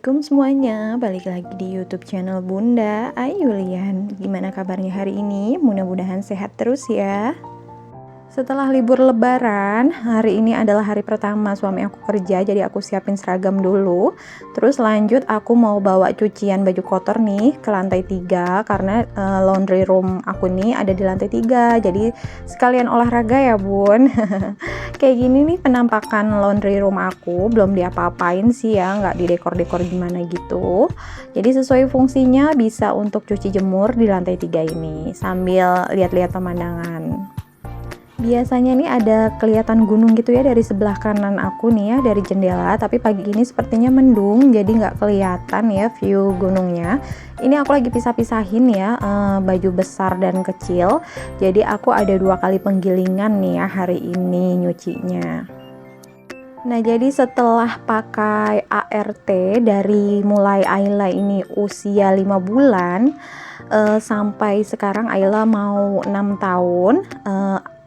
Assalamualaikum semuanya, balik lagi di YouTube channel Bunda Ayulian. Gimana kabarnya hari ini? Mudah-mudahan sehat terus ya. Setelah libur lebaran, hari ini adalah hari pertama suami aku kerja, jadi aku siapin seragam dulu. Terus lanjut aku mau bawa cucian baju kotor nih ke lantai 3 karena laundry room aku nih ada di lantai 3. Jadi sekalian olahraga ya, Bun. Kayak gini nih penampakan laundry room aku, belum diapa-apain sih ya, nggak didekor-dekor gimana gitu. Jadi sesuai fungsinya bisa untuk cuci jemur di lantai 3 ini sambil lihat-lihat pemandangan. Biasanya nih ada kelihatan gunung gitu ya dari sebelah kanan aku nih ya dari jendela, tapi pagi ini sepertinya mendung jadi nggak kelihatan ya view gunungnya. Ini aku lagi pisah-pisahin ya baju besar dan kecil, jadi aku ada 2 kali penggilingan nih ya hari ini nyucinya. Nah, jadi setelah pakai ART dari mulai Ayla ini usia 5 bulan sampai sekarang Ayla mau 6 tahun,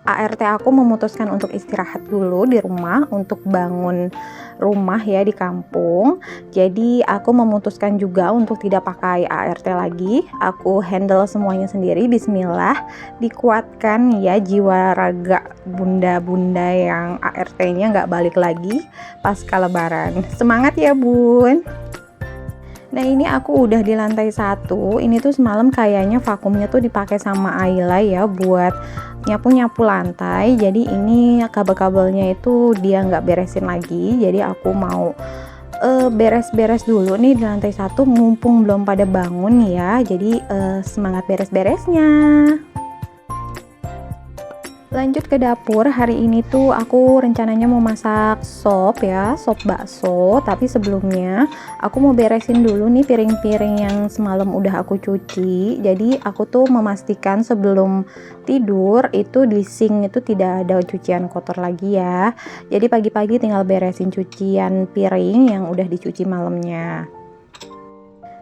ART aku memutuskan untuk istirahat dulu di rumah untuk bangun rumah ya di kampung. Jadi aku memutuskan juga untuk tidak pakai ART lagi. Aku handle semuanya sendiri. Bismillah, dikuatkan ya jiwa raga bunda-bunda yang ART-nya nggak balik lagi pasca lebaran. Semangat ya, Bun. Nah, ini aku udah di lantai 1. Ini tuh semalam kayaknya vakumnya tuh dipakai sama Ayla ya buat nyapu-nyapu lantai. Jadi ini kabel-kabelnya itu dia nggak beresin lagi. Jadi aku mau beres-beres dulu nih di lantai 1 mumpung belum pada bangun ya. Jadi semangat beres-beresnya. Lanjut ke dapur, hari ini tuh aku rencananya mau masak sop ya, sop bakso. Tapi sebelumnya aku mau beresin dulu nih piring-piring yang semalam udah aku cuci. Jadi aku tuh memastikan sebelum tidur itu di sink itu tidak ada cucian kotor lagi ya. Jadi pagi-pagi tinggal beresin cucian piring yang udah dicuci malamnya.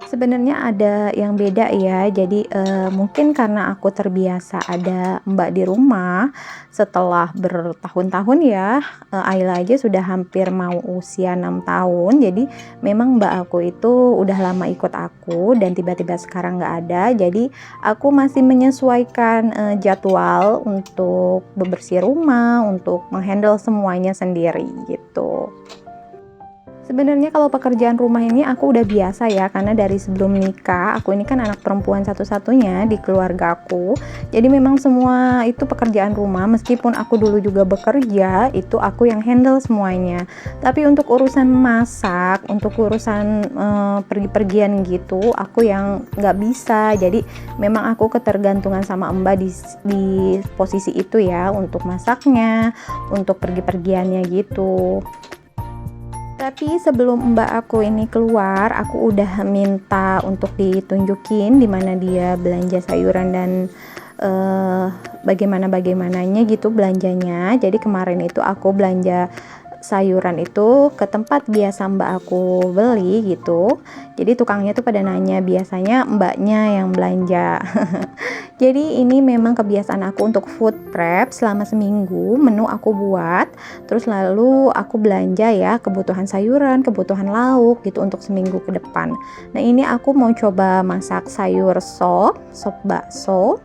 Sebenarnya ada yang beda ya, jadi mungkin karena aku terbiasa ada mbak di rumah setelah bertahun-tahun ya, Ayla aja sudah hampir mau usia 6 tahun, jadi memang mbak aku itu udah lama ikut aku dan tiba-tiba sekarang nggak ada, jadi aku masih menyesuaikan jadwal untuk bebersih rumah, untuk menghandle semuanya sendiri gitu. Sebenarnya kalau pekerjaan rumah ini aku udah biasa ya, karena dari sebelum nikah aku ini kan anak perempuan satu-satunya di keluarga aku. Jadi memang semua itu pekerjaan rumah, meskipun aku dulu juga bekerja, itu aku yang handle semuanya. Tapi untuk urusan masak, untuk urusan pergi-pergian gitu, aku yang nggak bisa. Jadi memang aku ketergantungan sama Mbak di posisi itu ya, untuk masaknya, untuk pergi-pergiannya gitu. Tapi sebelum mbak aku ini keluar, aku udah minta untuk ditunjukin di mana dia belanja sayuran dan bagaimana-bagaimananya gitu belanjanya. Jadi kemarin itu aku belanja sayuran itu ke tempat biasa mbak aku beli gitu. Jadi tukangnya tuh pada nanya, biasanya mbaknya yang belanja. Jadi ini memang kebiasaan aku untuk food prep selama seminggu, menu aku buat, terus lalu aku belanja ya kebutuhan sayuran, kebutuhan lauk gitu untuk seminggu ke depan. Nah, ini aku mau coba masak sayur sop bakso.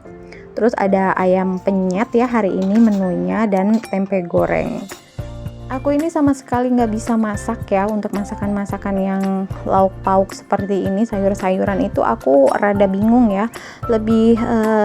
Terus ada ayam penyet ya hari ini menunya dan tempe goreng. Aku ini sama sekali nggak bisa masak ya untuk masakan-masakan yang lauk pauk seperti ini, sayur-sayuran itu aku rada bingung ya. Lebih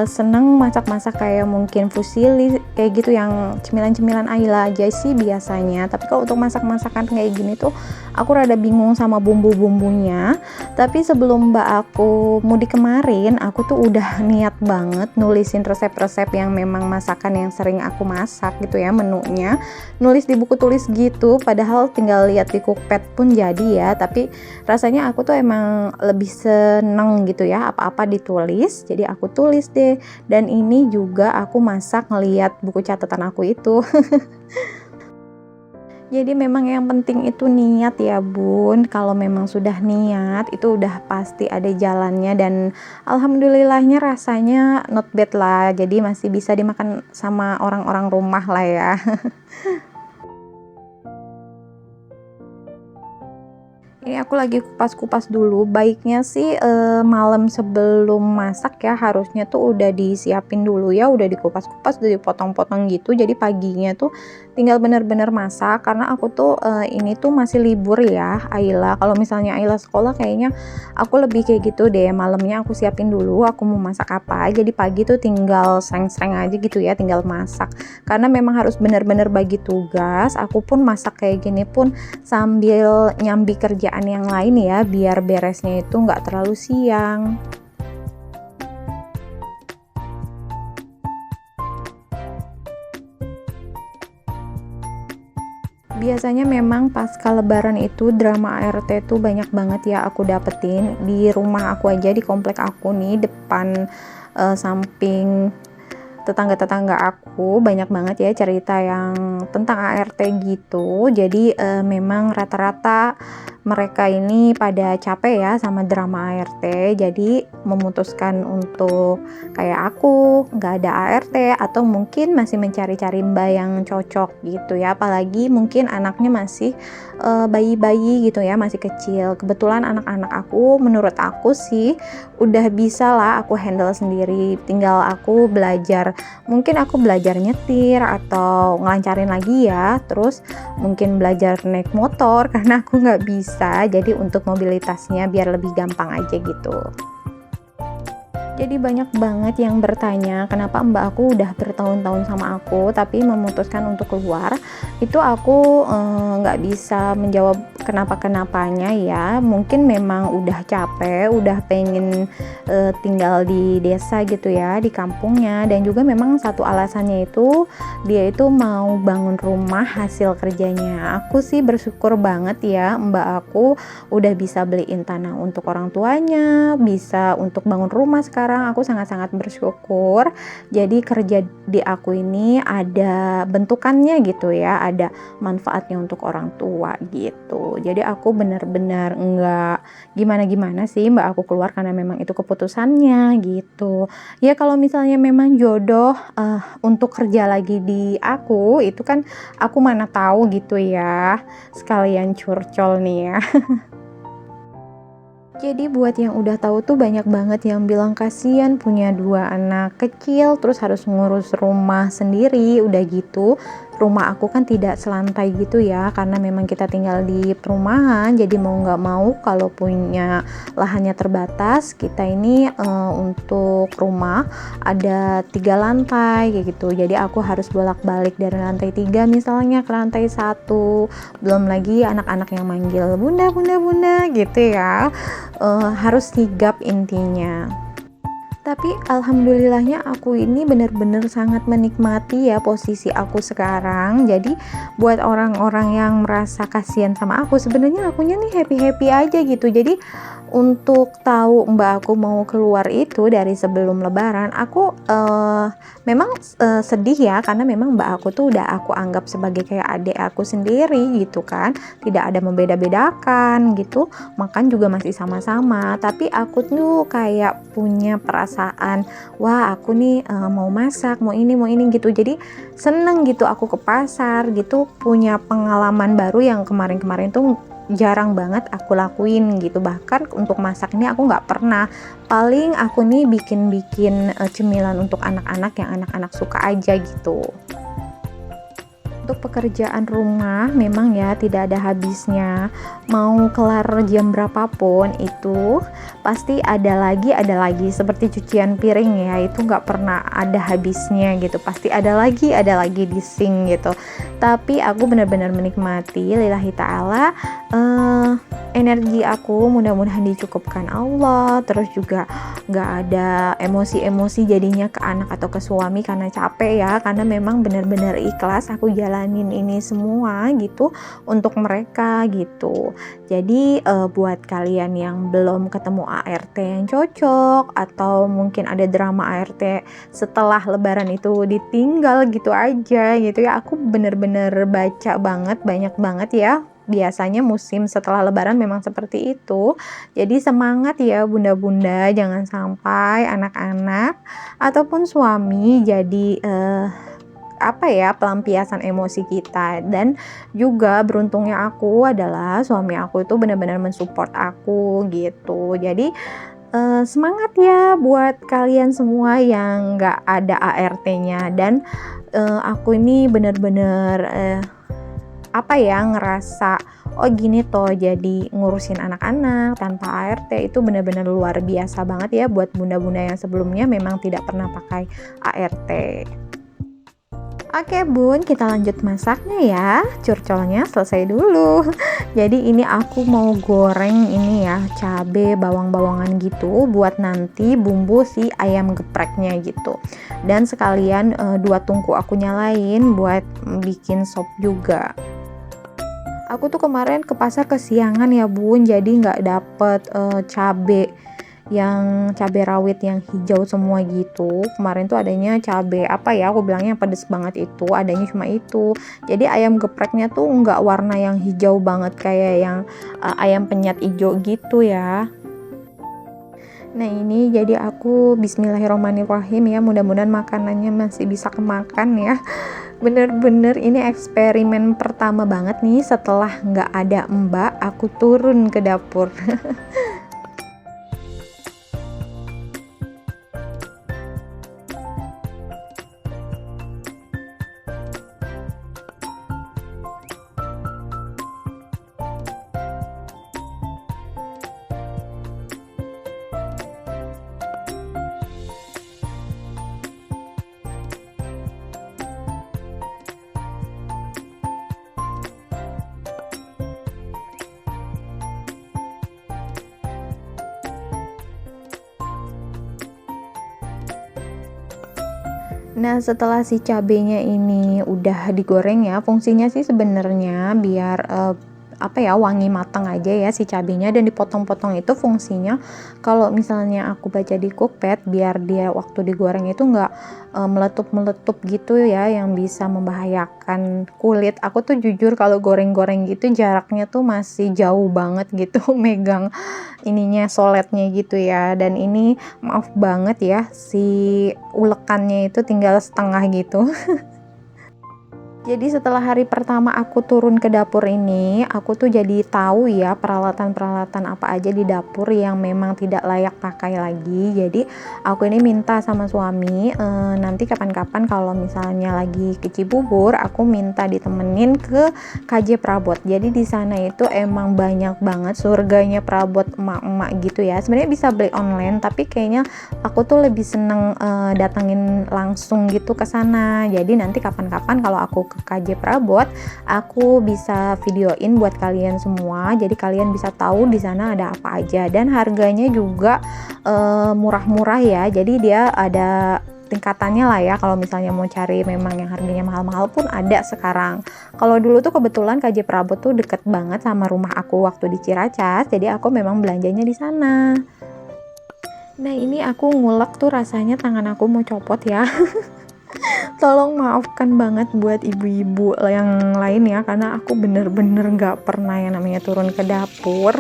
seneng masak-masak kayak mungkin fusilli kayak gitu yang cemilan-cemilan Ayla aja sih biasanya. Tapi kalau untuk masak-masakan kayak gini tuh aku rada bingung sama bumbu-bumbunya. Tapi sebelum mbak aku mudik kemarin, aku tuh udah niat banget nulisin resep-resep yang memang masakan yang sering aku masak gitu ya, menunya. Nulis di buku tulis gitu, padahal tinggal lihat di Cookpad pun jadi ya. Tapi rasanya aku tuh emang lebih seneng gitu ya, apa-apa ditulis, jadi aku tulis deh. Dan ini juga aku masak ngeliat buku catatan aku itu. Jadi memang yang penting itu niat ya Bun. Kalau memang sudah niat itu udah pasti ada jalannya, dan alhamdulillahnya rasanya not bad lah. Jadi masih bisa dimakan sama orang-orang rumah lah ya. Ini aku lagi kupas-kupas dulu, baiknya sih malam sebelum masak ya, harusnya tuh udah disiapin dulu ya, udah dikupas-kupas, udah dipotong-potong gitu, jadi paginya tuh tinggal bener-bener masak. Karena aku tuh ini tuh masih libur ya, Ayla. Kalau misalnya Ayla sekolah kayaknya aku lebih kayak gitu deh, malamnya aku siapin dulu aku mau masak apa, jadi pagi tuh tinggal sreng-sreng aja gitu ya, tinggal masak. Karena memang harus bener-bener bagi tugas. Aku pun masak kayak gini pun sambil nyambi kerjaan yang lain ya, biar beresnya itu nggak terlalu siang. Biasanya memang pasca lebaran itu drama ART tuh banyak banget ya aku dapetin di rumah aku aja, di komplek aku nih depan samping tetangga-tetangga aku banyak banget ya cerita yang tentang ART gitu. Jadi memang rata-rata mereka ini pada capek ya sama drama ART, jadi memutuskan untuk kayak aku nggak ada ART atau mungkin masih mencari-cari mbak yang cocok gitu ya, apalagi mungkin anaknya masih bayi-bayi gitu ya, masih kecil. Kebetulan anak-anak aku menurut aku sih udah bisa lah aku handle sendiri, tinggal aku belajar, mungkin aku belajar nyetir atau ngelancarin lagi ya, terus mungkin belajar naik motor karena aku nggak bisa, jadi untuk mobilitasnya biar lebih gampang aja gitu. Jadi banyak banget yang bertanya kenapa mbak aku udah bertahun-tahun sama aku tapi memutuskan untuk keluar. Itu aku nggak bisa menjawab kenapa-kenapanya ya. Mungkin memang udah capek, udah pengen tinggal di desa gitu ya, di kampungnya. Dan juga memang satu alasannya itu dia itu mau bangun rumah hasil kerjanya. Aku sih bersyukur banget ya, mbak aku udah bisa beliin tanah untuk orang tuanya, bisa untuk bangun rumah sekarang. Aku sangat-sangat bersyukur. Jadi kerja di aku ini ada bentukannya gitu ya, ada manfaatnya untuk orang tua gitu. Jadi aku benar-benar enggak gimana-gimana sih mbak aku keluar, karena memang itu keputusannya gitu. Ya kalau misalnya memang jodoh untuk kerja lagi di aku, itu kan aku mana tahu gitu ya. Sekalian curcol nih ya. Jadi buat yang udah tahu tuh banyak banget yang bilang kasihan punya dua anak kecil terus harus ngurus rumah sendiri. Udah gitu rumah aku kan tidak selantai gitu ya, karena memang kita tinggal di perumahan, jadi mau nggak mau kalau punya lahannya terbatas, kita ini untuk rumah ada 3 lantai kayak gitu. Jadi aku harus bolak-balik dari lantai 3 misalnya ke lantai 1, belum lagi anak-anak yang manggil bunda bunda bunda gitu ya. Harus sigap intinya. Tapi alhamdulillahnya aku ini bener-bener sangat menikmati ya posisi aku sekarang. Jadi buat orang-orang yang merasa kasihan sama aku, sebenarnya akunya nih happy-happy aja gitu. Jadi untuk tahu mbak aku mau keluar itu dari sebelum lebaran, aku memang sedih ya, karena memang mbak aku tuh udah aku anggap sebagai kayak adik aku sendiri gitu kan, tidak ada membeda-bedakan gitu, makan juga masih sama-sama. Tapi aku tuh kayak punya perasaan, wah aku nih mau masak, mau ini gitu, jadi seneng gitu aku ke pasar gitu, punya pengalaman baru yang kemarin-kemarin tuh jarang banget aku lakuin gitu. Bahkan untuk masak ini aku nggak pernah, paling aku nih bikin-bikin cemilan untuk anak-anak yang anak-anak suka aja gitu. Untuk pekerjaan rumah memang ya tidak ada habisnya, mau kelar jam berapapun itu pasti ada lagi seperti cucian piring ya, itu nggak pernah ada habisnya gitu, pasti ada lagi di sink gitu. Tapi aku benar-benar menikmati lillahi ta'ala, energi aku mudah-mudahan dicukupkan Allah, terus juga nggak ada emosi-emosi jadinya ke anak atau ke suami karena capek ya, karena memang benar-benar ikhlas aku jalanin ini semua gitu untuk mereka gitu. Jadi buat kalian yang belum ketemu ART yang cocok, atau mungkin ada drama ART setelah lebaran itu ditinggal gitu aja gitu ya, aku bener-bener baca banget, banyak banget ya. Biasanya musim setelah lebaran memang seperti itu. Jadi semangat ya bunda-bunda, jangan sampai anak-anak ataupun suami jadi apa ya, pelampiasan emosi kita. Dan juga beruntungnya aku adalah suami aku itu benar-benar mensupport aku gitu. Jadi semangat ya buat kalian semua yang nggak ada ART-nya. Dan aku ini benar-benar apa ya, ngerasa oh gini toh jadi ngurusin anak-anak tanpa ART itu benar-benar luar biasa banget ya buat bunda-bunda yang sebelumnya memang tidak pernah pakai ART. Oke bun, kita lanjut masaknya ya. Curcolnya selesai dulu. Jadi ini aku mau goreng ini ya, cabe, bawang-bawangan gitu buat nanti bumbu si ayam gepreknya gitu. Dan sekalian 2 tungku aku nyalain buat bikin sop juga. Aku tuh kemarin ke pasar kesiangan ya bun, jadi nggak dapet cabe yang cabai rawit yang hijau semua gitu. Kemarin tuh adanya cabai apa ya, aku bilangnya pedes banget, itu adanya cuma itu. Jadi ayam gepreknya tuh nggak warna yang hijau banget kayak yang ayam penyet hijau gitu ya. Nah ini jadi aku bismillahirrahmanirrahim ya, mudah-mudahan makanannya masih bisa kemakan ya. Bener-bener ini eksperimen pertama banget nih setelah nggak ada mbak, aku turun ke dapur. Nah setelah si cabenya ini udah digoreng ya, fungsinya sih sebenarnya biar apa ya, wangi matang aja ya si cabenya, dan dipotong-potong itu fungsinya kalau misalnya aku baca di Cookpad biar dia waktu digoreng itu nggak meletup-meletup gitu ya, yang bisa membahayakan kulit. Aku tuh jujur kalau goreng-goreng gitu jaraknya tuh masih jauh banget gitu megang ininya, soletnya gitu ya. Dan ini maaf banget ya, si ulekannya itu tinggal setengah gitu. Jadi setelah hari pertama aku turun ke dapur ini, aku tuh jadi tahu ya peralatan-peralatan apa aja di dapur yang memang tidak layak pakai lagi. Jadi aku ini minta sama suami, nanti kapan-kapan kalau misalnya lagi ke Cibubur, aku minta ditemenin ke KJ Prabot. Jadi di sana itu emang banyak banget surganya perabot emak-emak gitu ya. Sebenarnya bisa beli online, tapi kayaknya aku tuh lebih seneng datangin langsung gitu ke sana. Jadi nanti kapan-kapan kalau aku ke KJ Prabot, aku bisa videoin buat kalian semua. Jadi kalian bisa tahu di sana ada apa aja, dan harganya juga murah-murah ya. Jadi dia ada tingkatannya lah ya, kalau misalnya mau cari memang yang harganya mahal-mahal pun ada sekarang. Kalau dulu tuh kebetulan KJ Prabot tuh deket banget sama rumah aku waktu di Ciracas, jadi aku memang belanjanya di sana. Nah ini aku ngulek tuh rasanya tangan aku mau copot ya. Tolong maafkan banget buat ibu-ibu yang lain ya, karena aku bener-bener gak pernah yang namanya turun ke dapur.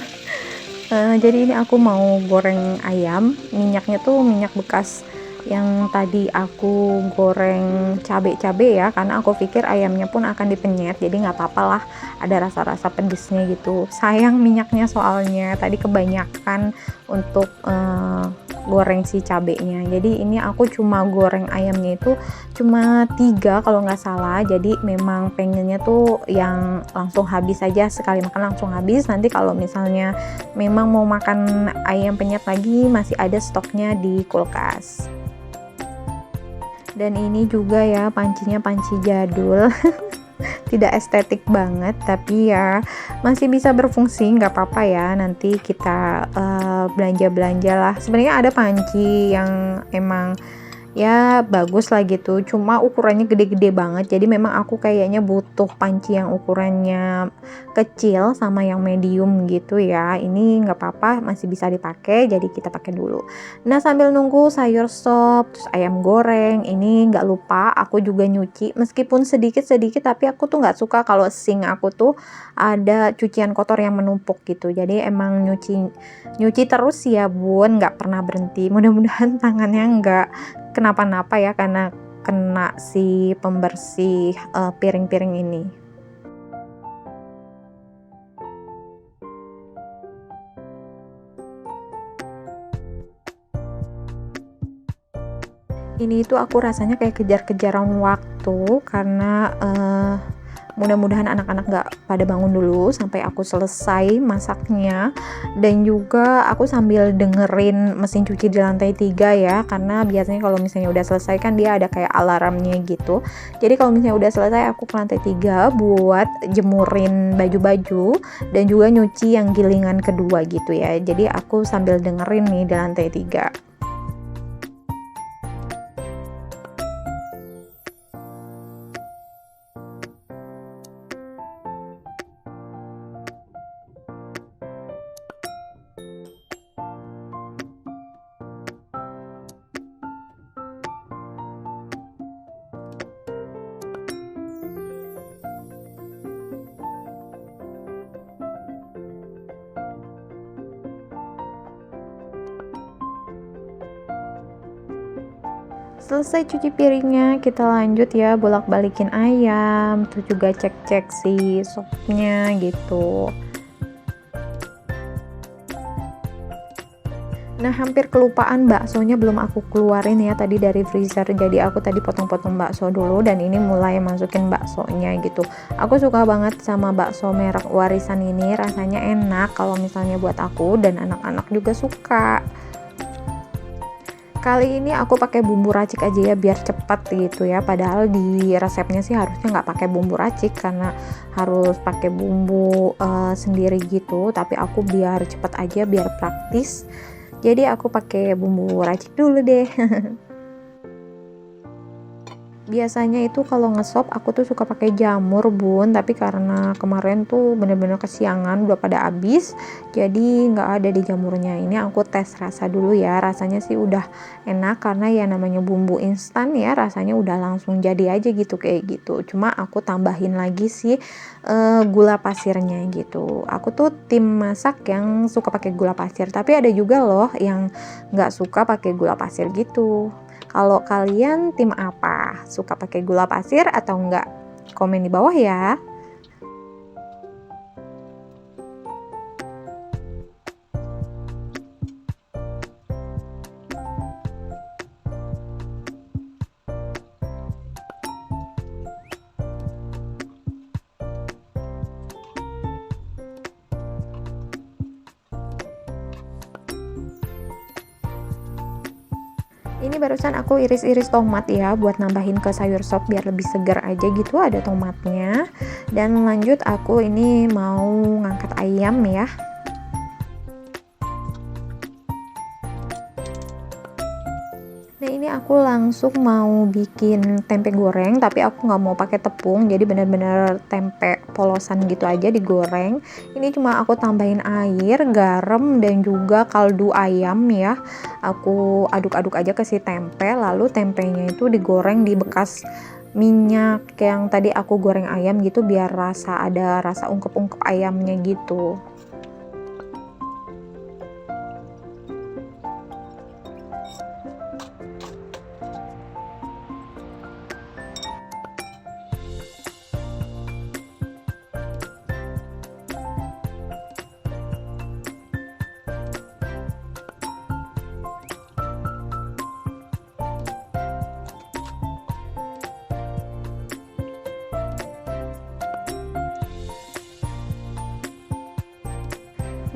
Jadi ini aku mau goreng ayam, minyaknya tuh minyak bekas yang tadi aku goreng cabe-cabe ya, karena aku pikir ayamnya pun akan dipenyet, jadi nggak apa-apa lah ada rasa-rasa pedesnya gitu. Sayang minyaknya soalnya tadi kebanyakan untuk goreng si cabenya. Jadi ini aku cuma goreng ayamnya itu cuma 3 kalau nggak salah. Jadi memang pengennya tuh yang langsung habis aja, sekali makan langsung habis. Nanti kalau misalnya memang mau makan ayam penyet lagi, masih ada stoknya di kulkas. Dan ini juga ya pancinya panci jadul. Tidak estetik banget, tapi ya masih bisa berfungsi, nggak apa-apa ya. Nanti kita belanja-belanja lah. Sebenarnya ada panci yang emang ya bagus lah gitu, cuma ukurannya gede-gede banget. Jadi memang aku kayaknya butuh panci yang ukurannya kecil sama yang medium gitu ya. Ini nggak apa-apa, masih bisa dipakai, jadi kita pakai dulu. Nah sambil nunggu sayur sop terus ayam goreng, ini nggak lupa aku juga nyuci, meskipun sedikit-sedikit, tapi aku tuh nggak suka kalau sink aku tuh ada cucian kotor yang menumpuk gitu. Jadi emang nyuci terus ya bun, nggak pernah berhenti. Mudah-mudahan tangannya nggak kenapa-napa ya, karena kena si pembersih piring-piring ini. Ini tuh aku rasanya kayak kejar-kejaran waktu karena mudah-mudahan anak-anak gak pada bangun dulu sampai aku selesai masaknya. Dan juga aku sambil dengerin mesin cuci di lantai 3 ya, karena biasanya kalau misalnya udah selesai kan dia ada kayak alarmnya gitu. Jadi kalau misalnya udah selesai aku ke lantai 3 buat jemurin baju-baju dan juga nyuci yang gilingan kedua gitu ya. Jadi aku sambil dengerin nih di lantai 3. Selesai cuci piringnya, kita lanjut ya bolak-balikin ayam, terus juga cek-cek si sopnya gitu. Nah, hampir kelupaan baksonya belum aku keluarin ya tadi dari freezer. Jadi aku tadi potong-potong bakso dulu dan ini mulai masukin baksonya gitu. Aku suka banget sama bakso merek warisan ini, rasanya enak kalau misalnya buat aku dan anak-anak juga suka. Kali ini aku pakai bumbu racik aja ya biar cepat gitu ya, padahal di resepnya sih harusnya nggak pakai bumbu racik karena harus pakai bumbu sendiri gitu, tapi aku biar cepat aja biar praktis jadi aku pakai bumbu racik dulu deh. Biasanya itu kalau ngesop aku tuh suka pakai jamur bun, tapi karena kemarin tuh bener-bener kesiangan udah pada habis jadi nggak ada di jamurnya. Ini aku tes rasa dulu ya, rasanya sih udah enak karena ya namanya bumbu instan ya, rasanya udah langsung jadi aja gitu kayak gitu. Cuma aku tambahin lagi sih gula pasirnya gitu. Aku tuh tim masak yang suka pakai gula pasir, tapi ada juga loh yang nggak suka pakai gula pasir gitu. Kalau kalian tim apa? Suka pakai gula pasir atau enggak? Komen di bawah ya. Ini barusan aku iris-iris tomat ya buat nambahin ke sayur sop biar lebih segar aja gitu, ada tomatnya. Dan lanjut aku ini mau ngangkat ayam ya. Nah ini aku langsung mau bikin tempe goreng, tapi aku nggak mau pakai tepung, jadi bener-bener tempe polosan gitu aja digoreng. Ini cuma aku tambahin air, garam, dan juga kaldu ayam ya. Aku aduk-aduk aja ke si tempe, lalu tempenya itu digoreng di bekas minyak yang tadi aku goreng ayam gitu, biar ada rasa ungkep-ungkep ayamnya gitu.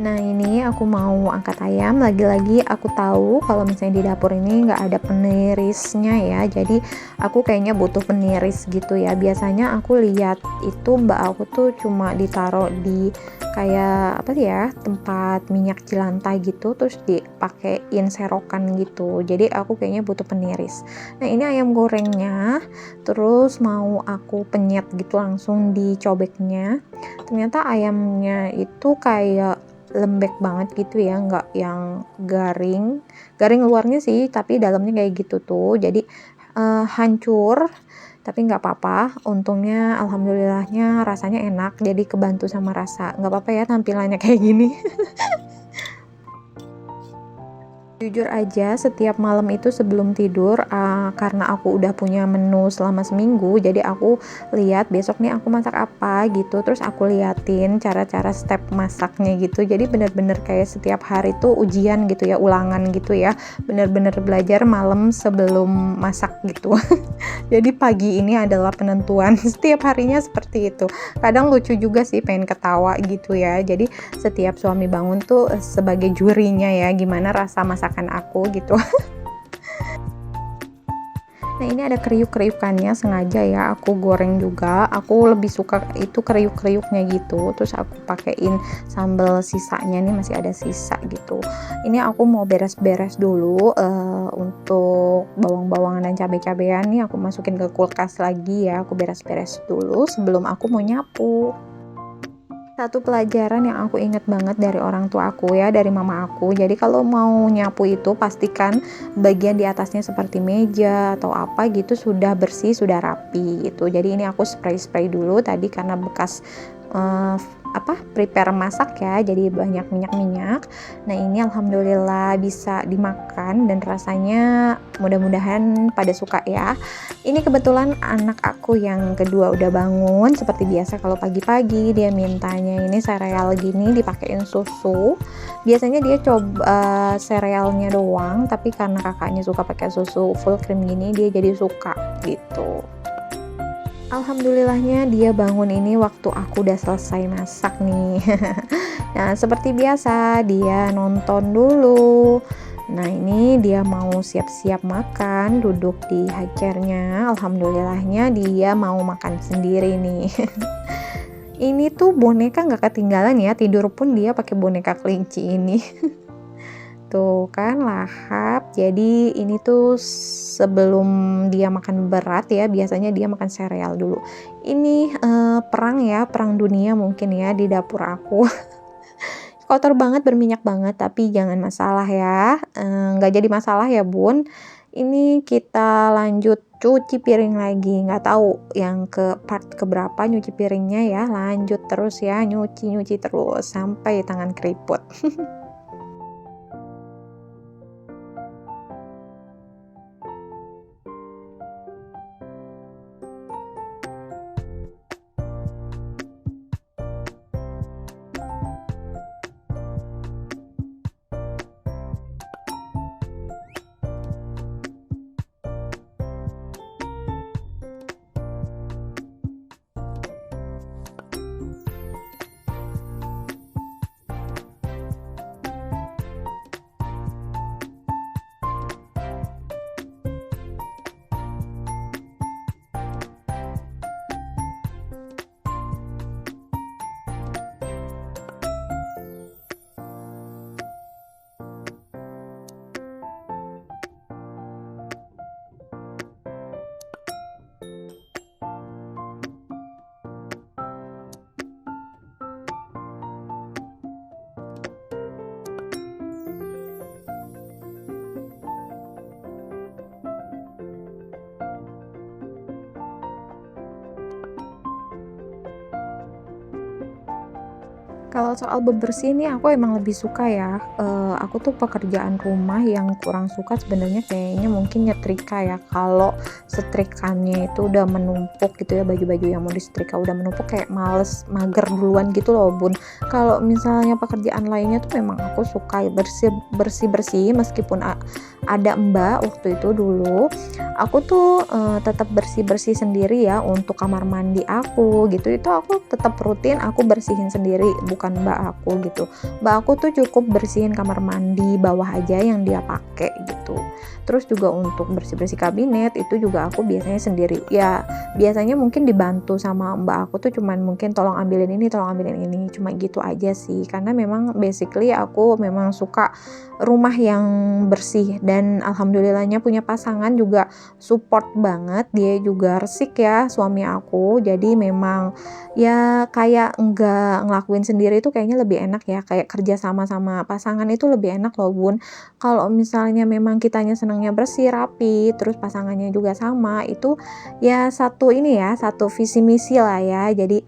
Nah ini aku mau angkat ayam, lagi-lagi aku tahu kalau misalnya di dapur ini nggak ada penirisnya ya, jadi aku kayaknya butuh peniris gitu ya. Biasanya aku lihat itu mbak aku tuh cuma ditaruh di kayak apa sih ya, tempat minyak jelantah gitu, terus dipakein serokan gitu. Jadi aku kayaknya butuh peniris. Nah ini ayam gorengnya, terus mau aku penyet gitu langsung dicobeknya. Ternyata ayamnya itu kayak lembek banget gitu ya, nggak yang garing luarnya sih tapi dalamnya kayak gitu tuh, jadi hancur. Tapi nggak apa-apa, untungnya alhamdulillahnya rasanya enak, jadi kebantu sama rasa. Nggak apa-apa ya tampilannya kayak gini. Jujur aja setiap malam itu sebelum tidur, karena aku udah punya menu selama seminggu, jadi aku lihat besok nih aku masak apa gitu, terus aku liatin cara-cara step masaknya gitu. Jadi bener-bener kayak setiap hari tuh ujian gitu ya, ulangan gitu ya, bener-bener belajar malam sebelum masak gitu. Jadi pagi ini adalah penentuan, setiap harinya seperti itu. Kadang lucu juga sih, pengen ketawa gitu ya. Jadi setiap suami bangun tuh sebagai jurinya ya, gimana rasa masakan aku gitu. Nah ini ada kriuk-kriukannya, sengaja ya aku goreng juga. Aku lebih suka itu kriuk-kriuknya gitu. Terus aku pakein sambal sisanya, nih masih ada sisa gitu. Ini aku mau beres-beres dulu untuk bawang-bawangan dan cabai-cabean nih aku masukin ke kulkas lagi ya. Aku beres-beres dulu sebelum aku mau nyapu. Satu pelajaran yang aku ingat banget dari orang tua aku ya, dari mama aku. Jadi kalau mau nyapu itu pastikan bagian di atasnya seperti meja atau apa gitu sudah bersih, sudah rapi gitu. Jadi ini aku spray dulu tadi karena bekas prepare masak ya, jadi banyak minyak. Nah ini alhamdulillah bisa dimakan dan rasanya mudah-mudahan pada suka ya. Ini kebetulan anak aku yang kedua udah bangun. Seperti biasa kalau pagi-pagi dia mintanya ini sereal gini dipakein susu. Biasanya dia coba serealnya doang, tapi karena kakaknya suka pakai susu full cream gini, dia jadi suka gitu. Alhamdulillahnya dia bangun ini waktu aku udah selesai masak nih. Nah seperti biasa dia nonton dulu. Nah ini dia mau siap-siap makan, duduk di hacernya. Alhamdulillahnya dia mau makan sendiri nih. Ini tuh boneka nggak ketinggalan ya, tidur pun dia pakai boneka kelinci ini. Tuh kan lahap. Jadi ini tuh sebelum dia makan berat ya, biasanya dia makan sereal dulu. Ini perang dunia mungkin ya di dapur aku. Kotor banget, berminyak banget, tapi jangan masalah ya, nggak jadi masalah ya bun. Ini kita lanjut cuci piring lagi, nggak tahu yang ke part keberapa nyuci piringnya ya. Lanjut terus ya, nyuci terus sampai tangan keriput. Kalau soal bebersih nih aku emang lebih suka ya, aku tuh pekerjaan rumah yang kurang suka sebenarnya kayaknya mungkin nyetrika ya. Kalau setrikannya itu udah menumpuk gitu ya, baju-baju yang mau disetrika udah menumpuk kayak males, mager duluan gitu loh bun. Kalau misalnya pekerjaan lainnya tuh memang aku suka bersih meskipun ada mbak waktu itu dulu, aku tuh tetap bersih sendiri ya untuk kamar mandi aku gitu. Itu aku tetap rutin aku bersihin sendiri, bukan mbak aku gitu. Mbak aku tuh cukup bersihin kamar mandi bawah aja yang dia pakai gitu. Terus juga untuk bersih kabinet itu juga aku biasanya sendiri ya. Biasanya mungkin dibantu sama mbak aku tuh cuman mungkin tolong ambilin ini, cuma gitu aja sih. Karena memang basically aku memang suka rumah yang bersih, dan alhamdulillahnya punya pasangan juga support banget. Dia juga resik ya suami aku, jadi memang ya kayak enggak ngelakuin sendiri itu kayaknya lebih enak ya, kayak kerja sama pasangan itu lebih enak loh bun. Kalau misalnya memang kitanya senangnya bersih rapi, terus pasangannya juga sama, itu ya satu ini ya, satu visi misi lah ya. Jadi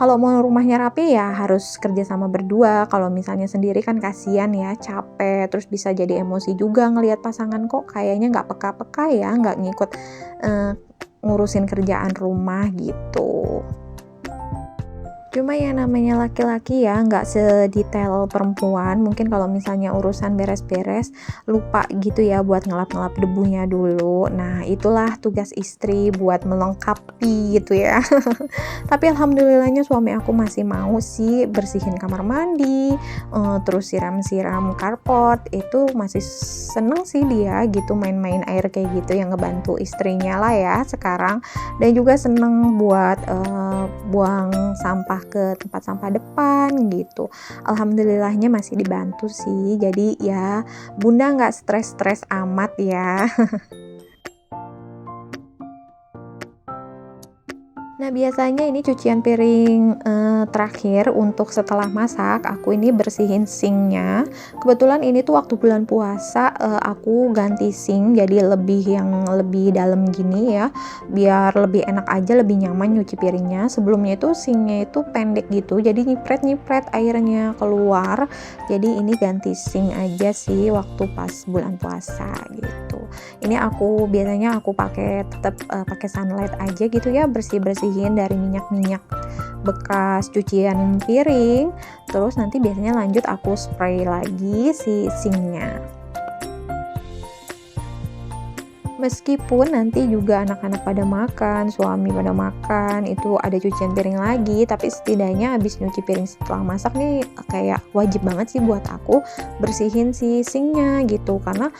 Kalau mau rumahnya rapi ya harus kerja sama berdua. Kalau misalnya sendiri kan kasihan ya, capek, terus bisa jadi emosi juga ngelihat pasangan kok kayaknya nggak peka-peka ya, nggak ngikut ngurusin kerjaan rumah gitu. Cuma ya namanya laki-laki ya nggak sedetail perempuan. Mungkin kalau misalnya urusan beres-beres lupa gitu ya buat ngelap-ngelap debunya dulu. Nah itulah tugas istri buat melengkapi gitu ya. Tapi alhamdulillahnya suami aku masih mau sih bersihin kamar mandi, terus siram-siram carport. Itu masih seneng sih dia gitu main-main air kayak gitu, yang ngebantu istrinya lah ya sekarang. Dan juga seneng buat buang sampah ke tempat sampah depan gitu. Alhamdulillahnya masih dibantu sih, jadi ya bunda nggak stres-stres amat ya. Nah biasanya ini cucian piring terakhir untuk setelah masak, aku ini bersihin sinknya. Kebetulan ini tuh waktu bulan puasa aku ganti sink jadi lebih dalam gini ya, biar lebih enak aja, lebih nyaman nyuci piringnya. Sebelumnya itu sinknya itu pendek gitu, jadi nyipret airnya keluar. Jadi ini ganti sink aja sih waktu pas bulan puasa gitu. Ini aku biasanya aku pakai tetap pakai sunlight aja gitu ya, bersihin dari minyak bekas cucian piring. Terus nanti biasanya lanjut aku spray lagi si sinknya. Meskipun nanti juga anak-anak pada makan, suami pada makan, itu ada cucian piring lagi, tapi setidaknya habis nyuci piring setelah masak nih kayak wajib banget sih buat aku bersihin si sinknya gitu. Karena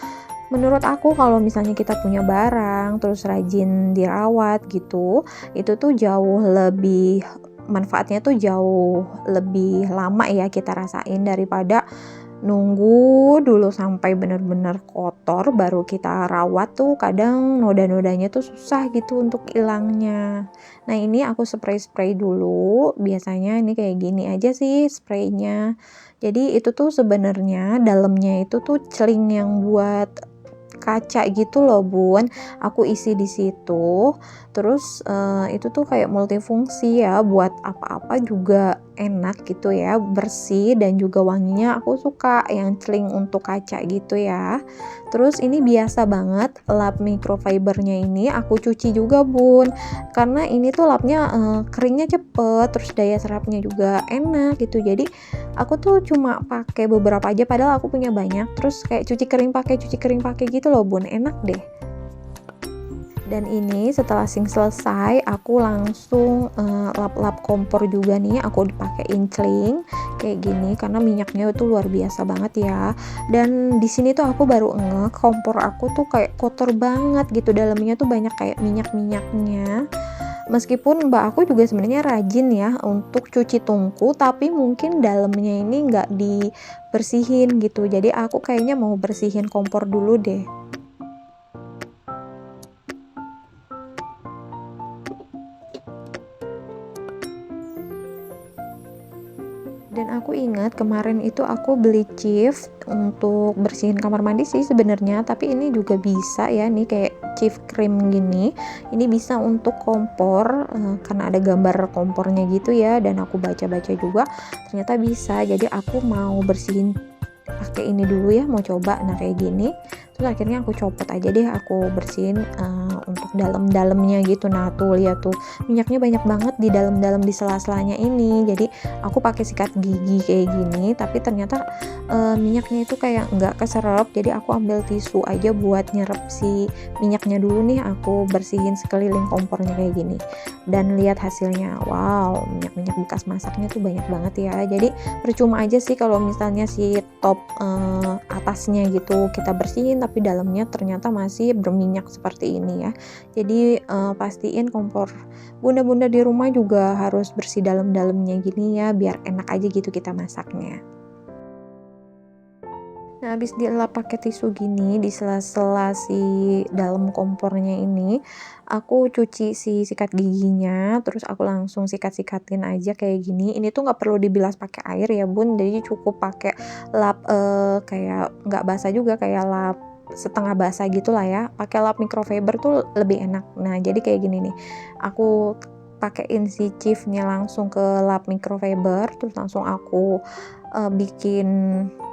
menurut aku kalau misalnya kita punya barang terus rajin dirawat gitu, itu tuh jauh lebih manfaatnya tuh jauh lebih lama ya kita rasain daripada nunggu dulu sampai bener-bener kotor baru kita rawat. Tuh kadang noda-nodanya tuh susah gitu untuk hilangnya. Nah ini aku spray dulu, biasanya ini kayak gini aja sih spraynya. Jadi itu tuh sebenarnya dalamnya itu tuh celing yang buat kaca gitu loh bun, aku isi di situ. Terus itu tuh kayak multifungsi ya, buat apa-apa juga enak gitu ya, bersih dan juga wanginya aku suka yang celing untuk kaca gitu ya. Terus ini biasa banget lap microfibernya ini aku cuci juga bun, karena ini tuh lapnya keringnya cepet, terus daya serapnya juga enak gitu. Jadi aku tuh cuma pakai beberapa aja padahal aku punya banyak, terus kayak cuci kering pakai gitu loh bun, enak deh. Dan ini setelah sink selesai aku langsung lap-lap kompor juga nih, aku dipakein celing kayak gini karena minyaknya itu luar biasa banget ya. Dan di sini tuh aku baru ngeh kompor aku tuh kayak kotor banget gitu, dalamnya tuh banyak kayak minyak-minyaknya. Meskipun mbak aku juga sebenarnya rajin ya untuk cuci tungku, tapi mungkin dalamnya ini nggak dibersihin gitu. Jadi aku kayaknya mau bersihin kompor dulu deh. Dan aku ingat kemarin itu aku beli Cif untuk bersihin kamar mandi sih sebenarnya, tapi ini juga bisa ya, nih kayak Cif cream gini. Ini bisa untuk kompor karena ada gambar kompornya gitu ya, dan aku baca-baca juga ternyata bisa. Jadi aku mau bersihin pakai ini dulu ya, mau coba. Nah kayak gini, terus akhirnya aku copot aja deh, aku bersihin untuk dalam-dalamnya gitu. Nah tuh lihat tuh minyaknya banyak banget di dalam-dalam di sela-selanya ini. Jadi aku pakai sikat gigi kayak gini, tapi ternyata minyaknya itu kayak nggak keserap. Jadi aku ambil tisu aja buat nyerap si minyaknya dulu nih, aku bersihin sekeliling kompornya kayak gini. Dan lihat hasilnya, wow, minyak-minyak bekas masaknya tuh banyak banget ya. Jadi percuma aja sih kalau misalnya si top atasnya gitu kita bersihin tapi dalamnya ternyata masih berminyak seperti ini ya. Jadi pastiin kompor bunda-bunda di rumah juga harus bersih dalam-dalamnya gini ya, biar enak aja gitu kita masaknya. Nah habis dilap pakai tisu gini di sela-sela si dalam kompornya ini, aku cuci si sikat giginya, terus aku langsung sikat-sikatin aja kayak gini. Ini tuh nggak perlu dibilas pakai air ya bun, jadi cukup pakai lap kayak nggak basah juga, kayak lap setengah basah gitulah ya. Pakai lap microfiber tuh lebih enak. Nah jadi kayak gini nih, aku pakein si chiefnya langsung ke lap microfiber, terus langsung aku bikin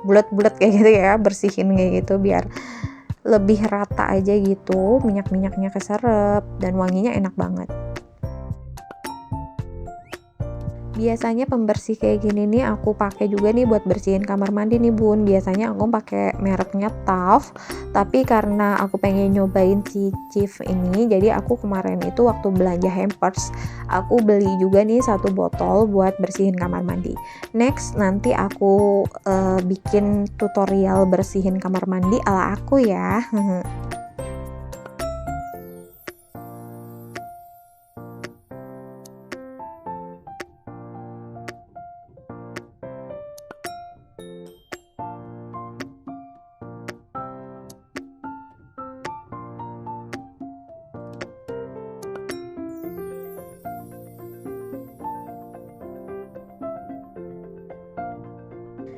bulat-bulat kayak gitu ya, bersihin kayak gitu biar lebih rata aja gitu, minyak-minyaknya keserap dan wanginya enak banget. Biasanya pembersih kayak gini nih aku pakai juga nih buat bersihin kamar mandi nih bun. Biasanya aku pakai mereknya Taff, tapi karena aku pengen nyobain si Chief ini, jadi aku kemarin itu waktu belanja hampers, aku beli juga nih 1 botol buat bersihin kamar mandi. Next nanti aku bikin tutorial bersihin kamar mandi ala aku ya.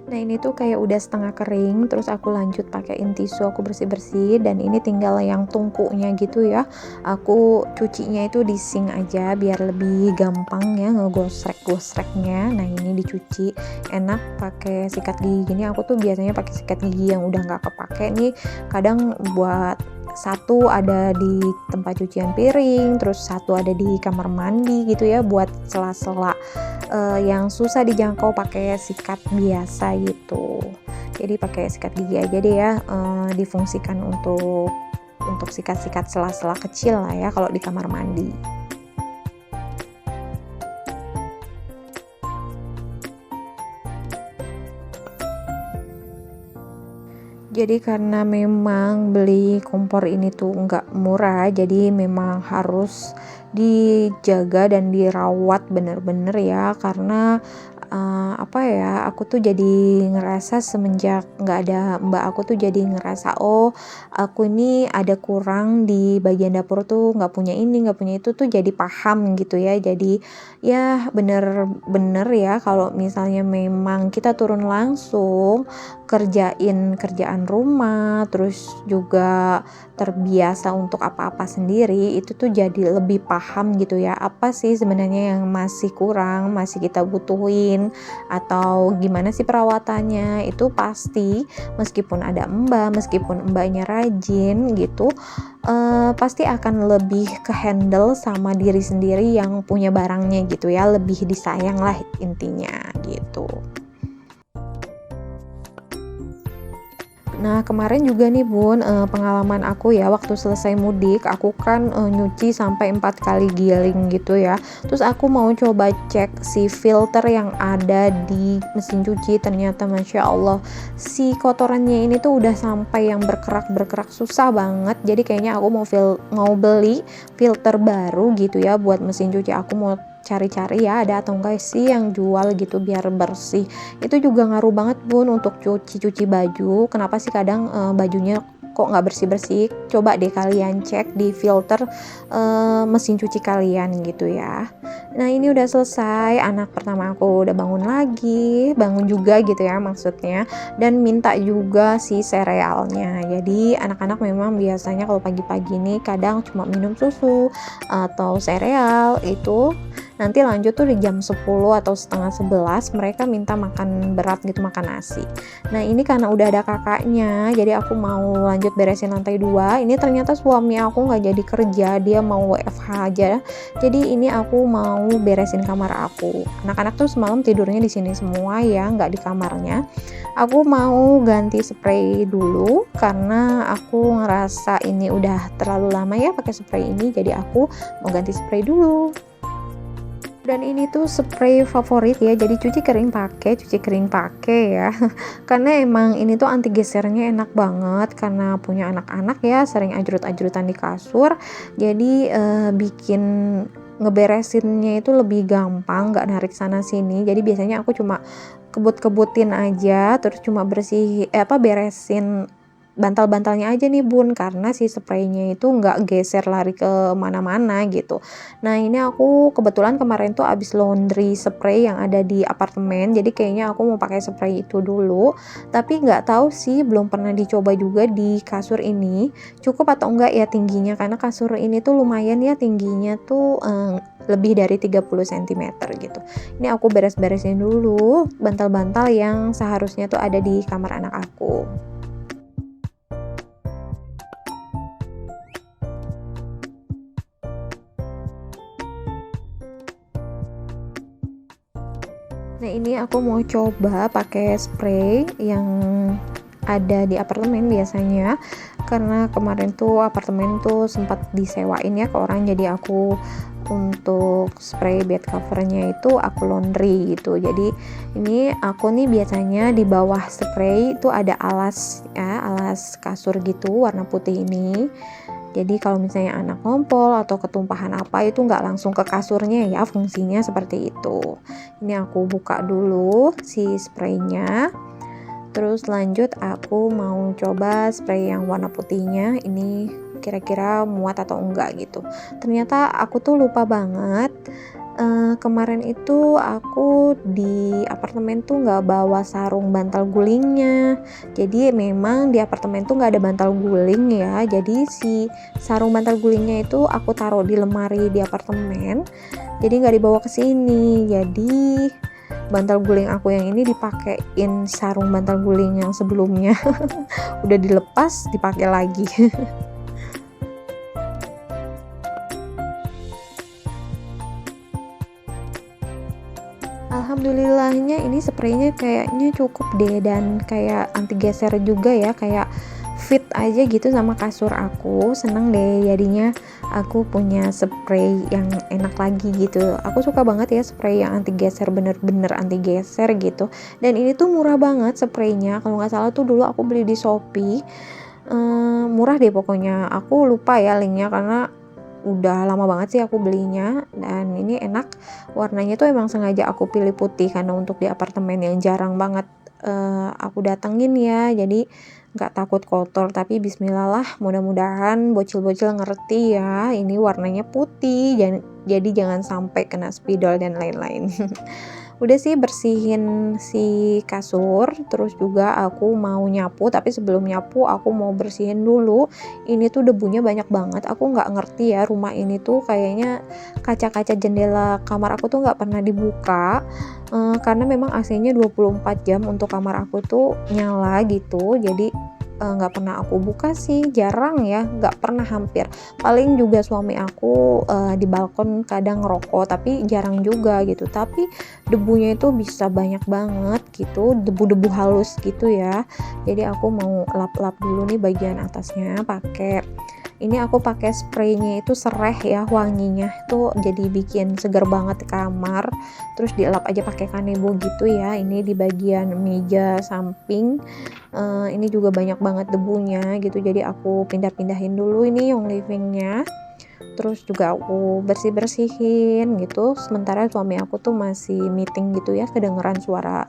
Nah ini tuh kayak udah setengah kering, terus aku lanjut pakein tisu, aku bersih-bersih, dan ini tinggal yang tungkunya gitu ya, aku cucinya itu di sink aja biar lebih gampang ya ngegosrek-gosreknya. Nah ini dicuci enak pakai sikat gigi gini, aku tuh biasanya pakai sikat gigi yang udah nggak kepake nih, kadang buat satu ada di tempat cucian piring, terus satu ada di kamar mandi gitu ya, buat sela-sela yang susah dijangkau pakai sikat biasa gitu. Jadi pakai sikat gigi aja deh ya, difungsikan untuk sikat-sikat sela-sela kecil lah ya kalau di kamar mandi. Jadi karena memang beli kompor ini tuh nggak murah, jadi memang harus dijaga dan dirawat bener-bener ya, karena apa ya, aku tuh jadi ngerasa semenjak nggak ada mbak aku tuh jadi ngerasa, oh aku ini ada kurang di bagian dapur tuh, nggak punya ini nggak punya itu tuh, jadi paham gitu ya. Jadi ya bener-bener ya kalau misalnya memang kita turun langsung kerjain kerjaan rumah, terus juga terbiasa untuk apa-apa sendiri, itu tuh jadi lebih paham gitu ya, apa sih sebenarnya yang masih kurang, masih kita butuhin, atau gimana sih perawatannya. Itu pasti meskipun ada mbak, meskipun mbaknya rajin gitu, pasti akan lebih ke handle sama diri sendiri yang punya barangnya gitu ya, lebih disayang lah intinya gitu. Nah kemarin juga nih bun, pengalaman aku ya waktu selesai mudik, aku kan nyuci sampai 4 kali giling gitu ya. Terus aku mau coba cek si filter yang ada di mesin cuci, ternyata Masya Allah si kotorannya ini tuh udah sampai yang berkerak susah banget. Jadi kayaknya aku mau beli filter baru gitu ya buat mesin cuci. Aku mau cari-cari ya ada atau enggak sih yang jual gitu biar bersih. Itu juga ngaruh banget bun untuk cuci baju. Kenapa sih kadang bajunya kok nggak bersih-bersih? Coba deh kalian cek di filter mesin cuci kalian gitu ya. Nah ini udah selesai, anak pertama aku udah bangun juga gitu ya maksudnya, dan minta juga si serealnya. Jadi anak-anak memang biasanya kalau pagi-pagi nih kadang cuma minum susu atau sereal, itu nanti lanjut tuh di jam 10 atau setengah 11 mereka minta makan berat gitu, makan nasi. Nah ini karena udah ada kakaknya, jadi aku mau lanjut beresin lantai 2. Ini ternyata suami aku nggak jadi kerja, dia mau WFH aja, jadi ini aku mau beresin kamar aku. Anak-anak tuh semalam tidurnya di sini semua ya, nggak di kamarnya. Aku mau ganti spray dulu karena aku ngerasa ini udah terlalu lama ya pakai spray ini, jadi aku mau ganti spray dulu. Dan ini tuh spray favorit ya, jadi cuci kering pakai ya karena emang ini tuh anti gesernya enak banget, karena punya anak-anak ya sering ajrut-ajrutan di kasur, jadi bikin ngeberesinnya itu lebih gampang, nggak narik sana sini. Jadi biasanya aku cuma kebut-kebutin aja, terus cuma beresin bantal-bantalnya aja nih bun, karena si spraynya itu nggak geser lari ke mana-mana gitu. Nah ini aku kebetulan kemarin tuh abis laundry spray yang ada di apartemen, jadi kayaknya aku mau pakai spray itu dulu, tapi nggak tahu sih, belum pernah dicoba juga di kasur ini cukup atau enggak ya tingginya, karena kasur ini tuh lumayan ya tingginya tuh lebih dari 30 cm gitu. Ini aku beres-beresin dulu bantal-bantal yang seharusnya tuh ada di kamar anak aku. Nah ini aku mau coba pakai spray yang ada di apartemen biasanya, karena kemarin tuh apartemen tuh sempat disewain ya ke orang, jadi aku untuk spray bed covernya itu aku laundry gitu. Jadi ini aku nih biasanya di bawah spray itu ada alas ya, alas kasur gitu warna putih ini. Jadi kalau misalnya anak ngompol atau ketumpahan apa itu nggak langsung ke kasurnya ya, fungsinya seperti itu. Ini aku buka dulu si spraynya. Terus lanjut aku mau coba spray yang warna putihnya, ini kira-kira muat atau enggak gitu. Ternyata aku tuh lupa banget, kemarin itu aku di apartemen tuh nggak bawa sarung bantal gulingnya. Jadi memang di apartemen tuh nggak ada bantal guling ya, jadi si sarung bantal gulingnya itu aku taruh di lemari di apartemen, jadi nggak dibawa ke sini. Jadi bantal guling aku yang ini dipakein sarung bantal guling yang sebelumnya. Udah dilepas dipakai lagi. Alhamdulillahnya ini spraynya kayaknya cukup deh, dan kayak anti geser juga ya, kayak fit aja gitu sama kasur aku. Seneng deh jadinya aku punya spray yang enak lagi gitu. Aku suka banget ya spray yang anti geser, bener-bener anti geser gitu. Dan ini tuh murah banget spraynya, kalau nggak salah tuh dulu aku beli di Shopee. Murah deh pokoknya, aku lupa ya linknya karena udah lama banget sih aku belinya. Dan ini enak, warnanya tuh emang sengaja aku pilih putih karena untuk di apartemen yang jarang banget aku datengin ya, jadi nggak takut kotor. Tapi bismillah lah, mudah-mudahan bocil-bocil ngerti ya, ini warnanya putih, jadi jangan sampai kena spidol dan lain-lain. Udah sih bersihin si kasur, terus juga aku mau nyapu, tapi sebelum nyapu aku mau bersihin dulu. Ini tuh debunya banyak banget, aku nggak ngerti ya, rumah ini tuh kayaknya kaca-kaca jendela kamar aku tuh nggak pernah dibuka, karena memang AC-nya 24 jam untuk kamar aku tuh nyala gitu. Jadi nggak pernah aku buka sih, jarang ya, nggak pernah, hampir. Paling juga suami aku di balkon kadang ngerokok, tapi jarang juga gitu. Tapi debunya itu bisa banyak banget gitu, debu-debu halus gitu ya. Jadi aku mau lap-lap dulu nih bagian atasnya pakai ini, aku pakai spraynya itu sereh ya, wanginya tuh jadi bikin seger banget kamar. Terus dilap aja pakai kanebo gitu ya. Ini di bagian meja samping, ini juga banyak banget debunya gitu, jadi aku pindah-pindahin dulu ini yang livingnya. Terus juga aku bersih-bersihin gitu, sementara suami aku tuh masih meeting gitu ya, kedengeran suara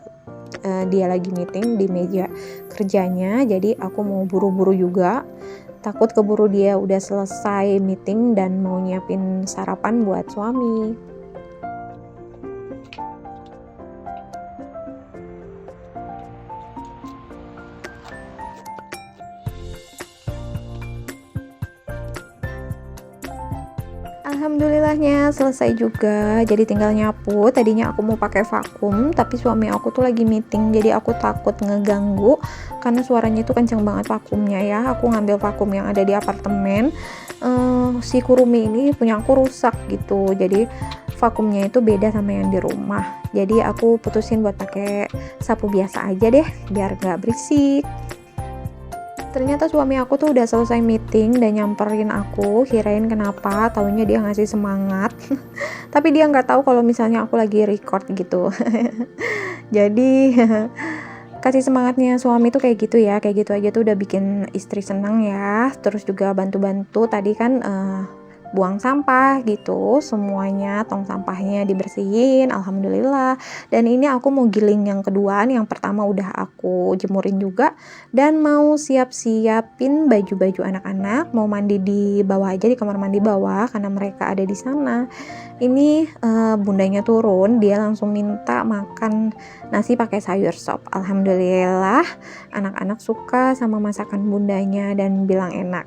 dia lagi meeting di meja kerjanya. Jadi aku mau buru-buru juga, takut keburu dia udah selesai meeting dan mau nyiapin sarapan buat suami. Alhamdulillahnya selesai juga, jadi tinggal nyapu. Tadinya aku mau pakai vakum, tapi suami aku tuh lagi meeting, jadi aku takut ngeganggu karena suaranya itu kenceng banget vakumnya ya. Aku ngambil vakum yang ada di apartemen. Si Kurumi ini punya aku rusak gitu, jadi vakumnya itu beda sama yang di rumah. Jadi aku putusin buat pakai sapu biasa aja deh, biar nggak berisik. Ternyata suami aku tuh udah selesai meeting dan nyamperin aku, kirain kenapa, taunya dia ngasih semangat. Tapi dia nggak tahu kalau misalnya aku lagi record gitu. Jadi kasih semangatnya suami tuh kayak gitu ya, kayak gitu aja tuh udah bikin istri senang ya. Terus juga bantu-bantu tadi kan buang sampah gitu, semuanya tong sampahnya dibersihin, alhamdulillah. Dan ini aku mau giling yang kedua, yang pertama udah aku jemurin juga, dan mau siap-siapin baju-baju anak-anak, mau mandi di bawah aja, di kamar mandi bawah karena mereka ada di sana. Ini bundanya turun, dia langsung minta makan nasi pakai sayur sop. Alhamdulillah anak-anak suka sama masakan bundanya dan bilang enak.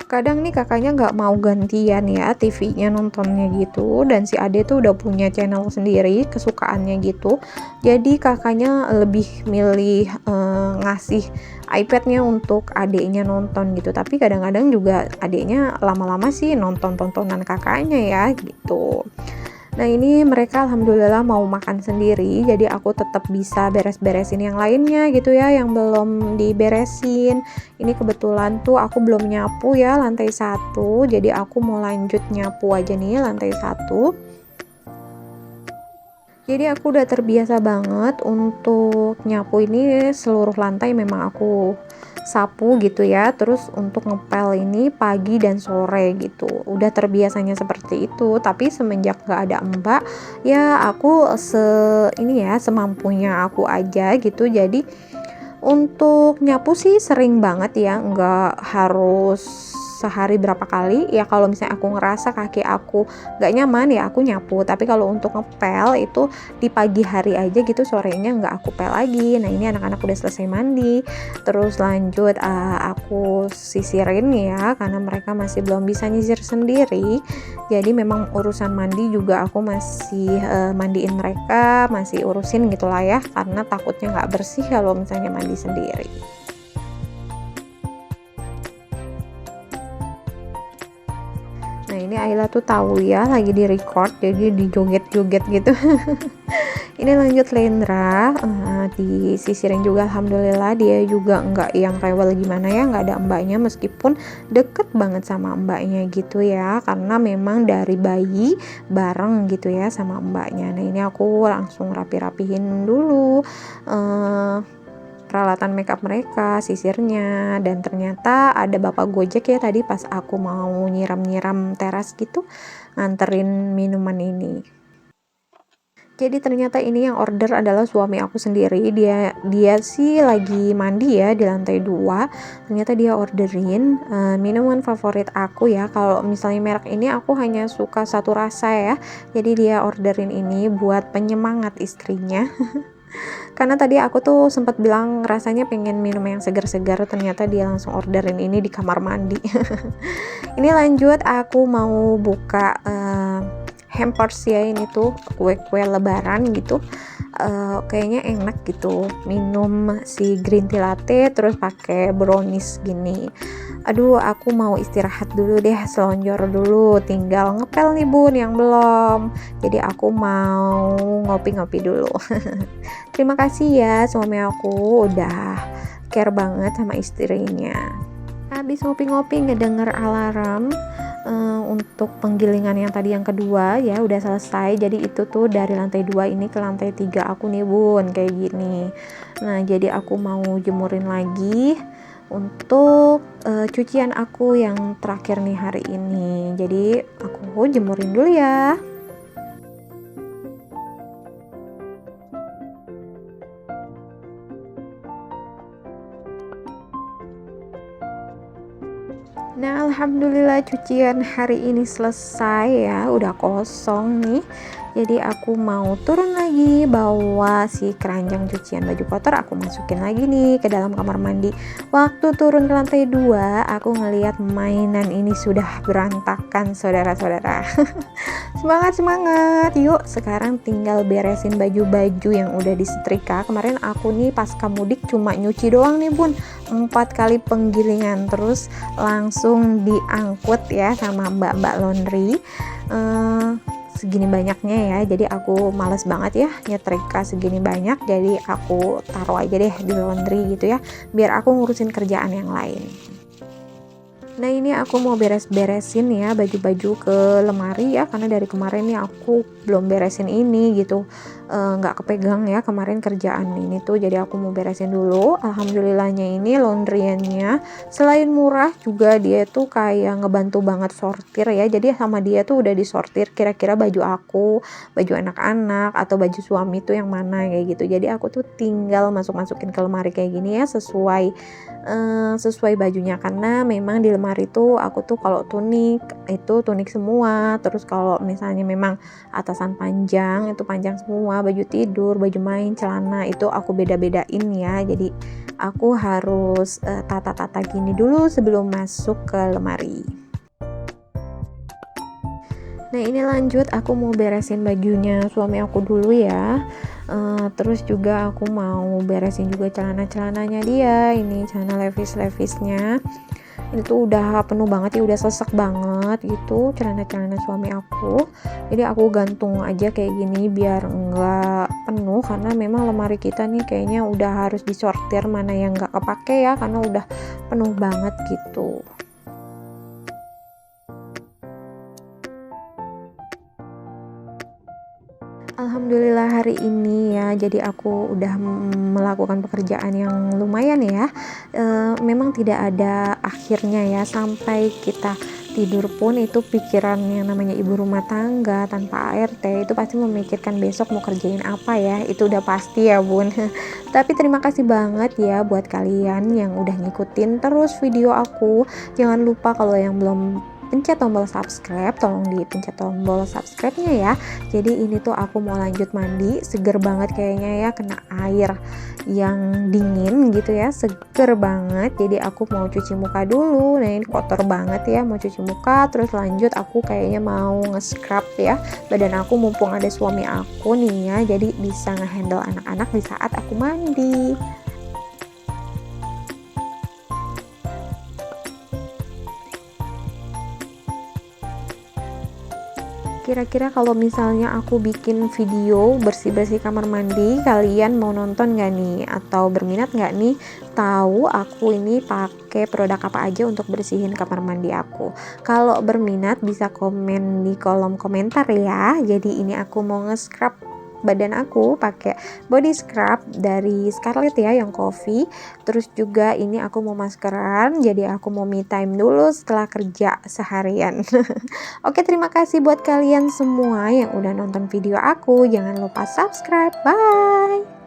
Kadang nih kakaknya nggak mau gantian ya TV-nya nontonnya gitu, dan si ade tuh udah punya channel sendiri kesukaannya gitu, jadi kakaknya lebih milih ngasih iPad-nya untuk adeknya nonton gitu. Tapi kadang-kadang juga adeknya lama-lama sih nonton tontonan kakaknya ya gitu. Nah ini mereka alhamdulillah mau makan sendiri, jadi aku tetap bisa beres-beresin yang lainnya gitu ya, yang belum diberesin. Ini kebetulan tuh aku belum nyapu ya lantai 1, jadi aku mau lanjut nyapu aja nih lantai 1. Jadi aku udah terbiasa banget untuk nyapu ini seluruh lantai, memang aku sapu gitu ya. Terus untuk ngepel ini pagi dan sore gitu. Udah terbiasanya seperti itu. Tapi semenjak gak ada mbak, ya aku semampunya aku aja gitu. Jadi untuk nyapu sih sering banget ya, nggak harus sehari berapa kali ya. Kalau misalnya aku ngerasa kaki aku nggak nyaman ya aku nyapu, tapi kalau untuk ngepel itu di pagi hari aja gitu, sorenya nggak aku pel lagi. Nah ini anak-anak udah selesai mandi, terus lanjut aku sisirin ya, karena mereka masih belum bisa nyisir sendiri. Jadi memang urusan mandi juga aku masih mandiin mereka, masih urusin gitulah ya, karena takutnya nggak bersih kalau misalnya mandi sendiri. Nah ini Ayla tuh tahu ya lagi di record, jadi dijoget-joget gitu. Ini lanjut Lendra, disisirin juga alhamdulillah, dia juga nggak yang rewel gimana ya, nggak ada mbaknya, meskipun deket banget sama mbaknya gitu ya, karena memang dari bayi bareng gitu ya sama mbaknya. Nah ini aku langsung rapi-rapihin dulu peralatan makeup mereka, sisirnya, dan ternyata ada bapak Gojek ya tadi pas aku mau nyiram-nyiram teras gitu, nganterin minuman ini. Jadi ternyata ini yang order adalah suami aku sendiri. Dia sih lagi mandi ya di lantai 2. Ternyata dia orderin minuman favorit aku ya. Kalau misalnya merek ini aku hanya suka satu rasa ya. Jadi dia orderin ini buat penyemangat istrinya. Karena tadi aku tuh sempat bilang rasanya pengen minum yang segar-segar, ternyata dia langsung orderin ini di kamar mandi. Ini lanjut aku mau buka hampers ya, ini tuh kue-kue lebaran gitu. Kayaknya enak gitu minum si green tea latte terus pakai brownies gini. Aduh aku mau istirahat dulu deh, selonjor dulu, tinggal ngepel nih bun yang belum, jadi aku mau ngopi-ngopi dulu. Terima kasih ya suami aku udah care banget sama istrinya. Habis ngopi-ngopi ngedenger alarm untuk penggilingan yang tadi yang kedua ya udah selesai. Jadi itu tuh dari lantai 2 ini ke lantai 3 aku nih bun, kayak gini. Nah jadi aku mau jemurin lagi untuk cucian aku yang terakhir nih hari ini. Jadi aku jemurin dulu ya. Nah alhamdulillah cucian hari ini selesai ya, udah kosong nih. Jadi aku mau turun lagi bawa si keranjang cucian baju kotor, aku masukin lagi nih ke dalam kamar mandi. Waktu turun ke lantai 2 aku ngeliat mainan ini sudah berantakan saudara-saudara. Semangat, yuk sekarang tinggal beresin baju-baju yang udah disetrika. Kemarin aku nih pasca mudik cuma nyuci doang nih bun, 4 kali penggilingan, terus langsung diangkut ya sama mbak-mbak laundry. Segini banyaknya ya, jadi aku males banget ya nyetrika segini banyak, jadi aku taruh aja deh di laundry gitu ya, biar aku ngurusin kerjaan yang lain. Nah ini aku mau beres-beresin ya baju-baju ke lemari ya, karena dari kemarin nih aku belum beresin ini gitu. nggak kepegang ya kemarin kerjaan ini tuh, jadi aku mau beresin dulu. Alhamdulillahnya ini laundryannya selain murah juga dia tuh kayak ngebantu banget sortir ya, jadi sama dia tuh udah disortir kira-kira baju aku, baju anak-anak atau baju suami tuh yang mana kayak gitu. Jadi aku tuh tinggal masukin ke lemari kayak gini ya, sesuai bajunya, karena memang di lemari tuh aku tuh kalau tunik itu tunik semua, terus kalau misalnya memang atasan panjang itu panjang semua, baju tidur, baju main, celana itu aku beda-bedain ya. Jadi aku harus tata-tata gini dulu sebelum masuk ke lemari. Nah ini lanjut, aku mau beresin bajunya suami aku dulu ya. Terus juga aku mau beresin juga celana-celananya dia. Ini celana levis-levisnya itu udah penuh banget ya, udah sesek banget gitu celana-celana suami aku. Jadi aku gantung aja kayak gini biar enggak penuh, karena memang lemari kita nih kayaknya udah harus disortir mana yang enggak kepake ya, karena udah penuh banget gitu. Alhamdulillah hari ini ya, jadi aku udah melakukan pekerjaan yang lumayan ya. Memang tidak ada akhirnya ya, sampai kita tidur pun itu pikiran yang namanya ibu rumah tangga tanpa ART itu pasti memikirkan besok mau kerjain apa ya, itu udah pasti ya bun. Tapi terima kasih banget ya buat kalian yang udah ngikutin terus video aku. Jangan lupa kalau yang belum pencet tombol subscribe, tolong dipencet tombol subscribe-nya ya. Jadi ini tuh aku mau lanjut mandi, seger banget kayaknya ya, kena air yang dingin gitu ya, seger banget. Jadi aku mau cuci muka dulu. Nah ini kotor banget ya, mau cuci muka terus lanjut aku kayaknya mau nge-scrub ya badan aku, mumpung ada suami aku nih ya, jadi bisa ngehandle anak-anak di saat aku mandi. Kira-kira kalau misalnya aku bikin video bersih-bersih kamar mandi, kalian mau nonton gak nih? Atau berminat gak nih tahu aku ini pakai produk apa aja untuk bersihin kamar mandi aku? Kalau berminat bisa komen di kolom komentar ya. Jadi ini aku mau nge-scrub badan aku pakai body scrub dari Scarlett ya, yang coffee. Terus juga ini aku mau maskeran, jadi aku mau me time dulu setelah kerja seharian. Oke, terima kasih buat kalian semua yang udah nonton video aku. Jangan lupa subscribe. Bye.